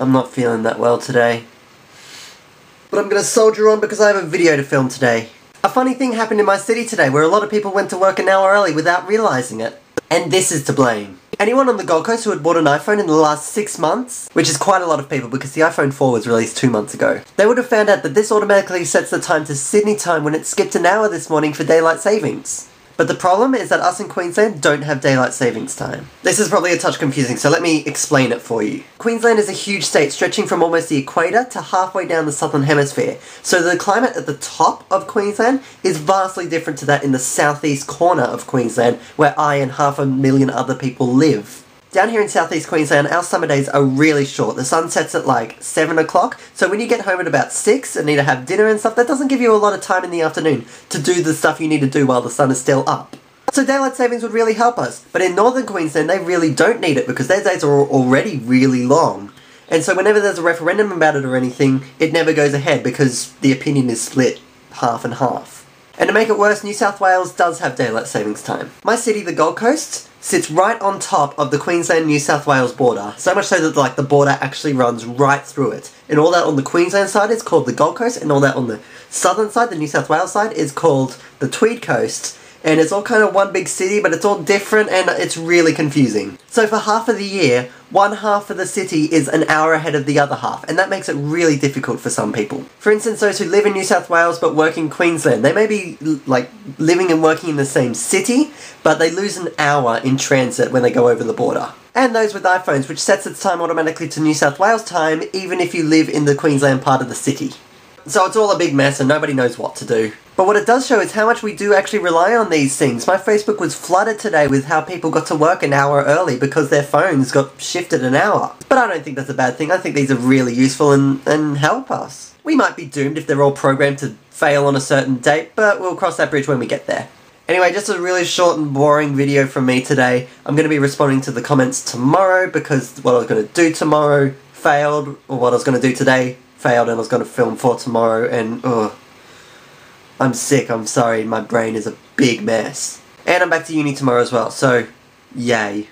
I'm not feeling that well today. But I'm gonna soldier on because I have a video to film today. A funny thing happened in my city today where a lot of people went to work an hour early without realising it. And this is to blame. Anyone on the Gold Coast who had bought an iPhone in the last 6 months, which is quite a lot of people because the iPhone 4 was released 2 months ago, they would have found out that this automatically sets the time to Sydney time when it skipped an hour this morning for daylight savings. But the problem is that us in Queensland don't have daylight savings time. This is probably a touch confusing, so let me explain it for you. Queensland is a huge state stretching from almost the equator to halfway down the southern hemisphere, so the climate at the top of Queensland is vastly different to that in the southeast corner of Queensland, where I and 500,000 other people live. Down here in southeast Queensland, our summer days are really short. The sun sets at like 7 o'clock, so when you get home at about 6 and need to have dinner and stuff, that doesn't give you a lot of time in the afternoon to do the stuff you need to do while the sun is still up. So daylight savings would really help us, but in northern Queensland they really don't need it because their days are already really long. And so whenever there's a referendum about it or anything, it never goes ahead because the opinion is split half and half. And to make it worse, New South Wales does have daylight savings time. My city, the Gold Coast, sits right on top of the Queensland-New South Wales border, so much so that the border actually runs right through it. And all that on the Queensland side is called the Gold Coast, and all that on the southern side, the New South Wales side, is called the Tweed Coast. And it's all kind of one big city, but it's all different and it's really confusing. So for half of the year, one half of the city is an hour ahead of the other half, and that makes it really difficult for some people. For instance, those who live in New South Wales but work in Queensland, they may be living and working in the same city, but they lose an hour in transit when they go over the border. And those with iPhones, which sets its time automatically to New South Wales time, even if you live in the Queensland part of the city. So it's all a big mess and nobody knows what to do. But what it does show is how much we do actually rely on these things. My Facebook was flooded today with how people got to work an hour early because their phones got shifted an hour. But I don't think that's a bad thing. I think these are really useful and help us. We might be doomed if they're all programmed to fail on a certain date, but we'll cross that bridge when we get there. Anyway, just a really short and boring video from me today. I'm going to be responding to the comments tomorrow because what I was going to do tomorrow failed, or what I was going to do today failed, and I was going to film for tomorrow, and I'm sick, I'm sorry, my brain is a big mess. And I'm back to uni tomorrow as well, so yay.